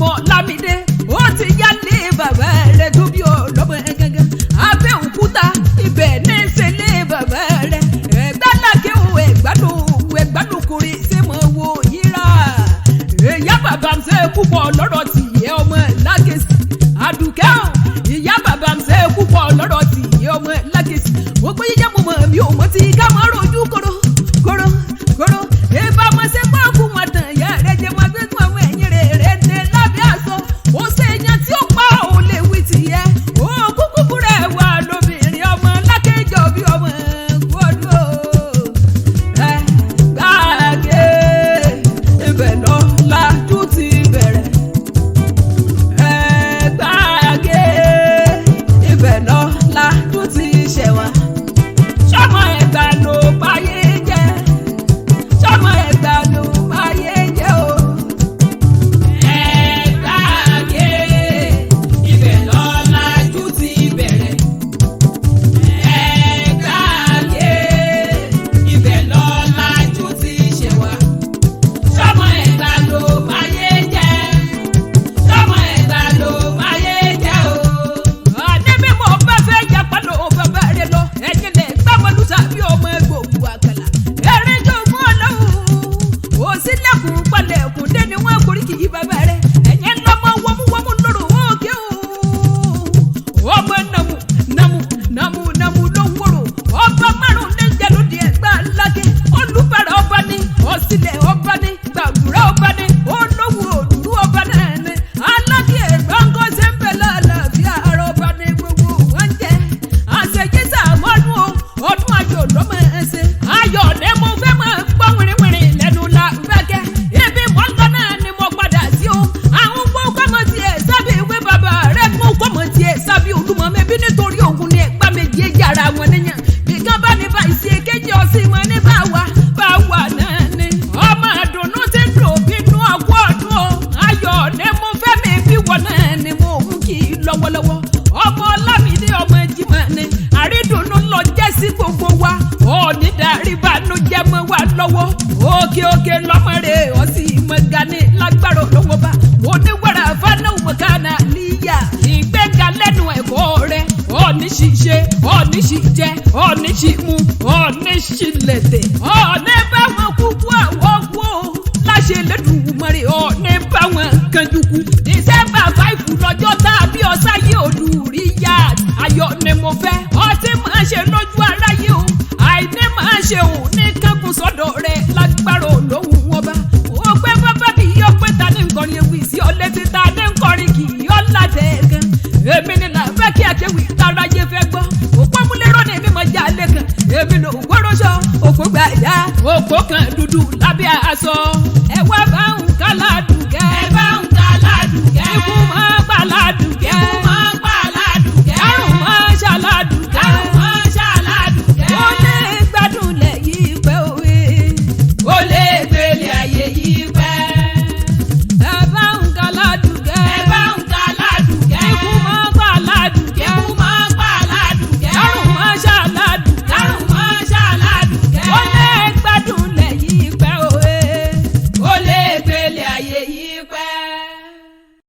ọmọ Lámídé ó ti yálé bàbá rẹ̀ tó bí ọlọ́mọ gángan Abẹ́òkúta ibẹ̀ ní ìṣẹ̀lé bàbá rẹ̀ ẹ̀gbálàkẹ́ òun ẹ̀gbádùn kùnrin ṣé mo wo yíra ìyá bàbá ń ṣe púpọ̀ lọ́rọ̀ tìyẹ ọmọ Lágẹ̀sì Àdùkẹ́ ò ìyá bàbá ń ṣe púpọ̀ lọ́rọ̀ tìyẹ ọmọ Lágẹ̀sì mo gbé yíyá mo mọ̀ mi ò mọ̀ ti ká mọ́ rojú koro ìbá mo ṣe pọ́ kú wọn tàn yá rẹ̀ jẹ́ máa gbé tún àwọn ẹ̀yìn rẹ̀ dé lábẹ́ àṣọ ó ṣe èèyàn tí ó pa ò lè wí tìyẹ ó kúkú búrẹ́ wà lóbìnrin ọmọ Lákẹ́jọ bí ọmọ gbọ́dọ̀ ẹ gbàgé ibẹ̀ lọ lájú ti bẹ̀rẹ̀ ẹ gbàgé ibẹ̀ lọ lájú ti ṣẹ̀wá ṣọmọ Ẹ̀gbá ló báyé jẹ́ ṣọmọ Ẹ̀gbá ló báyé jẹ́ o. ẹ gbàgé ibẹ̀ lọ lájú ti bẹ̀rẹ̀ ẹ gbàgé ibẹ̀ lọ lájú ti ṣẹ̀wá ṣọmọ Ẹ̀gbá ló báyé jẹ́ ṣọmọ Ẹ̀gbá ló báyé jẹ́ o. níbi mo bá fẹ́ yapa ló bàbá rẹ lọ ẹ̀yin lè gbàmọ́lù tàbí ọmọ gbòògùn àkàlà ẹ̀rín jogún ọlọ́run ó sílẹ̀kùn palẹ̀kùn dé ni wọ́n korí kì í bàbá rẹ ẹ̀yin lọ́mọ wọ́múwọ́mú lọ́rùn òkè o ọmọ nàmú ló ń wòrò ọba márùn ní jẹlódì Ẹ̀gbá Lákẹ́ olùbàrà ọba ní ọ̀sílẹ̀ ọba ní gbàgbúrà ọba ní olówó òdúró ọba náà ní Alákẹ́ Ẹ̀gbá ńkọ́ ṣe ń bẹ̀ lálàáfíà ara ọba ní gbogbo wọn jẹ́ àṣeyíṣà mọ́dún ọdún ayọ̀ lọ́mọ ẹsẹ̀ ayọ̀ ní mo fẹ́ máa gbọ́ wìrìwìrì lẹ́nu la fẹ́kẹ́ ibi mọ́tò náà ni mo padà sí o àwọn gbọ́ kọ́mọ tiẹ̀ sábì ìwé bàbá rẹ̀ mú kọ́mọ tiẹ̀ sábì Olúmọ mẹ́bí nítorí ògùn ni Ẹ̀gbá méjì èjì ara wọn níyàn bìkan bá ní bá ìṣe kejì ọ̀sìn wọn ní bá wà náà ni ọmọ àdùnnú ti ń dùn bínú ọkọ ọdún o ayọ̀ ní mo fẹ́ mi bí wọn náà ni mo ń kí i lọ́wọ́lọ́wọ́ ọmọ Lámídé ọmọ Jímọ̀ ni àrídùnnú lọ jẹ́ sí gbogbo wa òní darí bánújẹ́ mọ́ wa lọ́wọ́ òkè lọ́mọ rẹ̀ ọ̀sìn ìmọ̀gánì lágbára olówó bá oníwàrà fanáwó mọ̀kánà níyà ìgbéga lẹ́nu ẹ̀kọ́ rẹ̀ òní ṣiṣẹ́ òní ṣìjẹ́ òní ṣìmú òní ṣìlẹ̀tẹ̀ òní bá wọn kúkú àwọn kú láṣẹ lẹ́dùnmọ́rẹ́ òní bá wọn kanjúkú December 5 lọ́jọ́ tàbí ọ̀sáyé òdùrí yá ayọ̀ ni mo fẹ́ ọtí máa ṣe lójú aráyé o àìní máa ṣe òun ní kágun sọ́dọ̀ rẹ̀ lágbára olóhùn wọn bá ó gbé bábá bí yọ pé ta ní nkọrin ewì sí ọ létí ta ní nkọrin kì í ọ láti ẹ̀gán èmi ni là ń fẹ́ kí akéwì táráyé fẹ́ gbọ́ òpó múlẹ́rọ́ ni èmi mọ̀ já lẹ́kàn èmi ló gbọ́dọ̀ sọ òpó gbà yá òpó kan dúdú lábẹ́ aṣọ ẹ wá bá ń